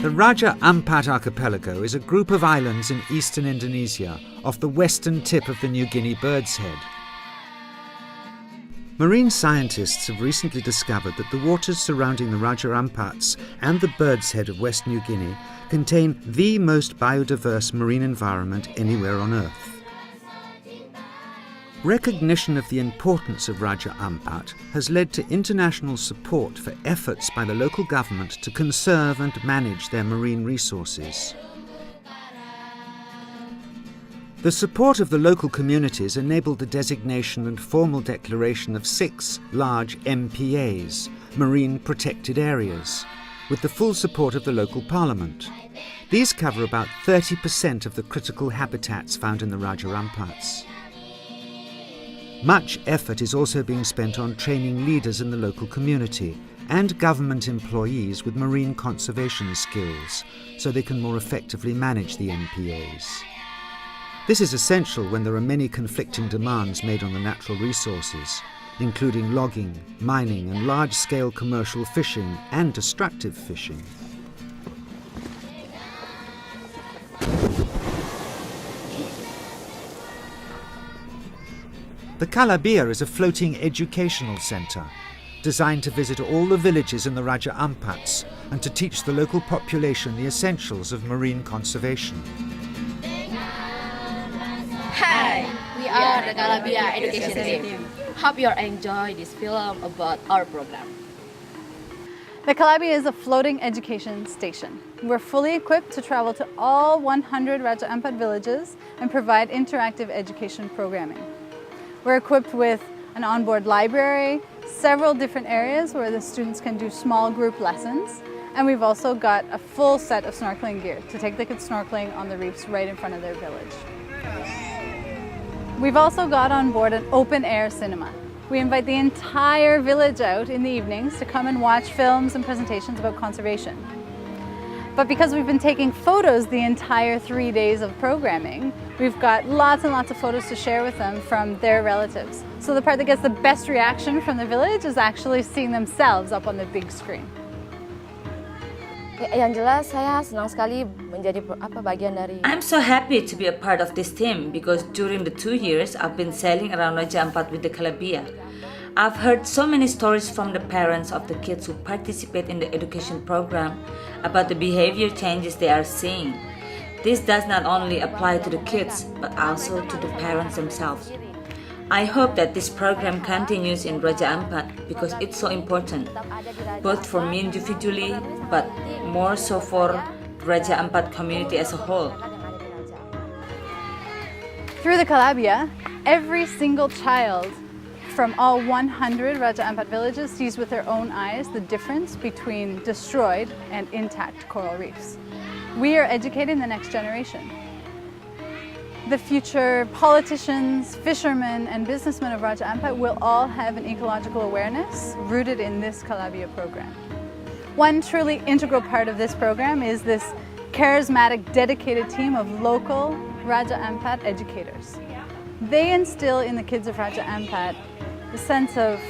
The Raja Ampat archipelago is a group of islands in eastern Indonesia off the western tip of the New Guinea Bird's Head. Marine scientists have recently discovered that the waters surrounding the Raja Ampats and the Bird's Head of West New Guinea contain the most biodiverse marine environment anywhere on Earth. Recognition of the importance of Raja Ampat has led to international support for efforts by the local government to conserve and manage their marine resources. The support of the local communities enabled the designation and formal declaration of 6 large MPAs, Marine Protected Areas, with the full support of the local parliament. These cover about 30% of the critical habitats found in the Raja Ampats. Much effort is also being spent on training leaders in the local community and government employees with marine conservation skills so they can more effectively manage the MPAs. This is essential when there are many conflicting demands made on the natural resources, including logging, mining and large-scale commercial fishing and destructive fishing. The Kalabia is a floating educational centre designed to visit all the villages in the Raja Ampats and to teach the local population the essentials of marine conservation. Hi, we are the Kalabia education team. Hope you enjoy this film about our program. The Kalabia is a floating education station. We're fully equipped to travel to all 100 Raja Ampat villages and provide interactive education programming. We're equipped with an onboard library, several different areas where the students can do small group lessons, and we've also got a full set of snorkeling gear to take the kids snorkeling on the reefs right in front of their village. We've also got on board an open-air cinema. We invite the entire village out in the evenings to come and watch films and presentations about conservation. But because we've been taking photos the entire 3 days of programming, we've got lots and lots of photos to share with them from their relatives. So the part that gets the best reaction from the village is actually seeing themselves up on the big screen. Yang jelas saya senang sekali menjadi bagian dari. I'm so happy to be a part of this team because during the 2 years I've been sailing around Raja Ampat with the Kalabia. I've heard so many stories from the parents of the kids who participate in the education program about the behavior changes they are seeing. This does not only apply to the kids but also to the parents themselves. I hope that this program continues in Raja Ampat because it's so important, both for me individually but more so for the Raja Ampat community as a whole. Through the Kalabia, every single child from all 100 Raja Ampat villages sees with their own eyes the difference between destroyed and intact coral reefs. We are educating the next generation. The future politicians, fishermen, and businessmen of Raja Ampat will all have an ecological awareness rooted in this Kalabia program. One truly integral part of this program is this charismatic, dedicated team of local Raja Ampat educators. They instill in the kids of Raja Ampat a sense of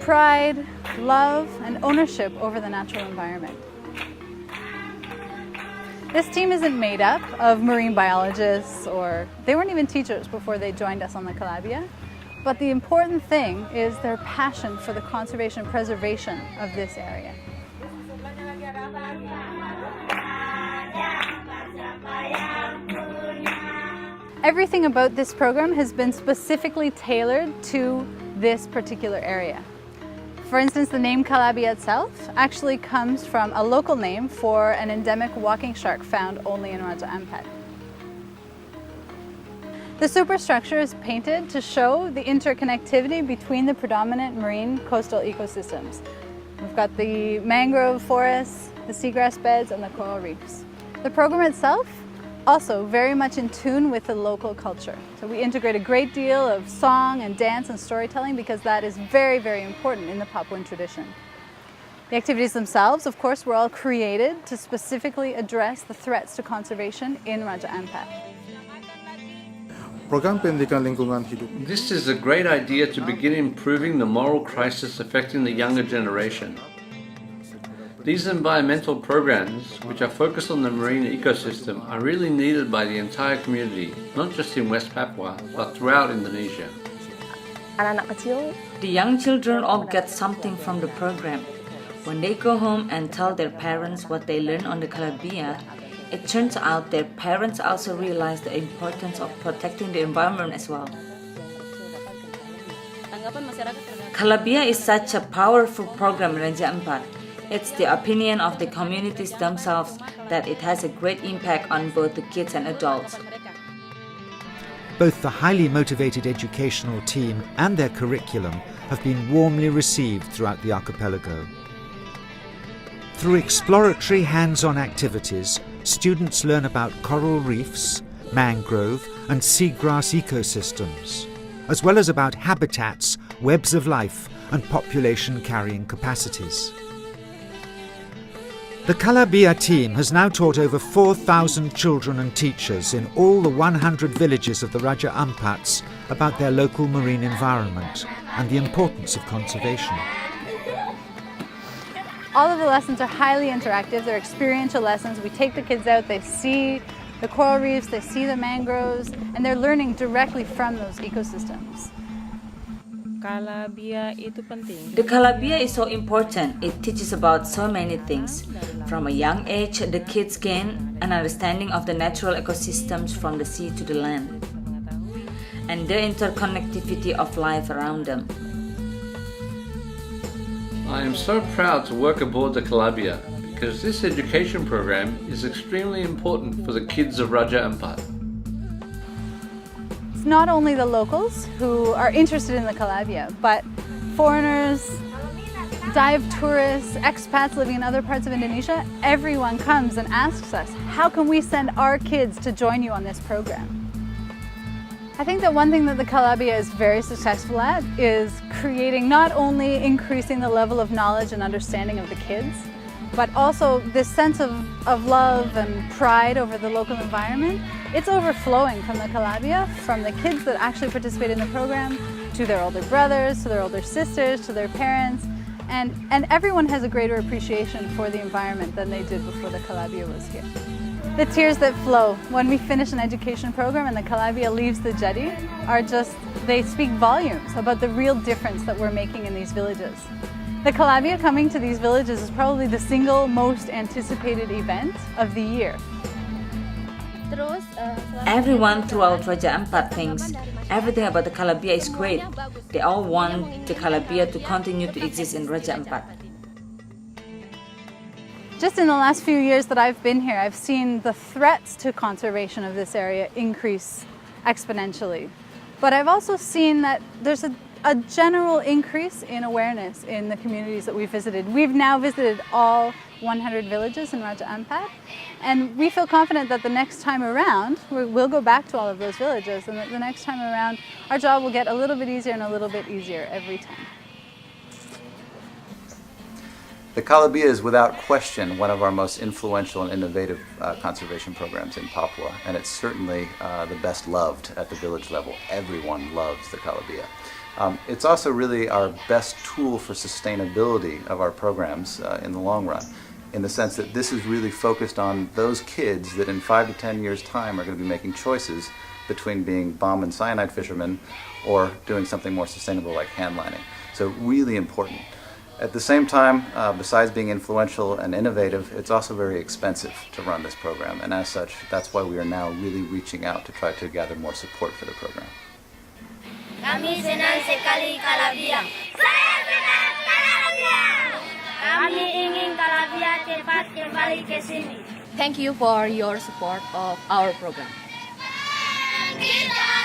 pride, love, and ownership over the natural environment. This team isn't made up of marine biologists, or they weren't even teachers before they joined us on the Kalabia. But the important thing is their passion for the conservation and preservation of this area. Everything about this program has been specifically tailored to this particular area. For instance, the name Kalabia itself actually comes from a local name for an endemic walking shark found only in Raja Ampat. The superstructure is painted to show the interconnectivity between the predominant marine coastal ecosystems. We've got the mangrove forests, the seagrass beds, and the coral reefs. The program itself also very much in tune with the local culture. So we integrate a great deal of song and dance and storytelling because that is very, very important in the Papuan tradition. The activities themselves, of course, were all created to specifically address the threats to conservation in Raja Ampat. Program Pendidikan Lingkungan Hidup. This is a great idea to begin improving the moral crisis affecting the younger generation. These environmental programs, which are focused on the marine ecosystem, are really needed by the entire community, not just in West Papua, but throughout Indonesia. Anak-anak kecil, The young children all get something from the program. When they go home and tell their parents what they learned on the Kalabia, it turns out their parents also realize the importance of protecting the environment as well. Kalabia is such a powerful program in Raja Ampat. It's the opinion of the communities themselves that it has a great impact on both the kids and adults. Both the highly motivated educational team and their curriculum have been warmly received throughout the archipelago. Through exploratory hands-on activities, students learn about coral reefs, mangrove and seagrass ecosystems, as well as about habitats, webs of life and population carrying capacities. The Kalabia team has now taught over 4,000 children and teachers in all the 100 villages of the Raja Ampats about their local marine environment and the importance of conservation. All of the lessons are highly interactive. They're experiential lessons. We take the kids out, they see the coral reefs, they see the mangroves, and they're learning directly from those ecosystems. The Kalabia is so important. It teaches about so many things. From a young age, the kids gain an understanding of the natural ecosystems from the sea to the land and the interconnectivity of life around them. I am so proud to work aboard the Kalabia because this education program is extremely important for the kids of Raja Ampat. It's not only the locals who are interested in the Kalabia, but foreigners, dive tourists, expats living in other parts of Indonesia. Everyone comes and asks us, how can we send our kids to join you on this program? I think that one thing that the Kalabia is very successful at is creating, not only increasing the level of knowledge and understanding of the kids, but also this sense of love and pride over the local environment. It's overflowing from the Kalabia, from the kids that actually participate in the program, to their older brothers, to their older sisters, to their parents, and everyone has a greater appreciation for the environment than they did before the Kalabia was here. The tears that flow when we finish an education program and the Kalabia leaves the jetty are just, they speak volumes about the real difference that we're making in these villages. The Kalabia coming to these villages is probably the single most anticipated event of the year. Everyone throughout Raja Ampat thinks everything about the Kalabia is great. They all want the Kalabia to continue to exist in Raja Ampat. Just in the last few years that I've been here, I've seen the threats to conservation of this area increase exponentially. But I've also seen that there's a general increase in awareness in the communities that we've visited. We've now visited all 100 villages in Raja Ampat, and we feel confident that the next time around, we'll go back to all of those villages, and that the next time around, our job will get a little bit easier and a little bit easier every time. The Kalabia is without question one of our most influential and innovative conservation programs in Papua, and it's certainly the best loved at the village level. Everyone loves the Kalabia. It's also really our best tool for sustainability of our programs in the long run, in the sense that this is really focused on those kids that in 5 to 10 years' time are going to be making choices between being bomb and cyanide fishermen or doing something more sustainable like hand lining. So really important. At the same time, besides being influential and innovative, it's also very expensive to run this program, and as such, that's why we are now really reaching out to try to gather more support for the program. Kami senang sekali Kalabia. Saya senang Kalabia. Kami ingin Kalabia cepat kembali ke sini. Thank you for your support of our program. Kita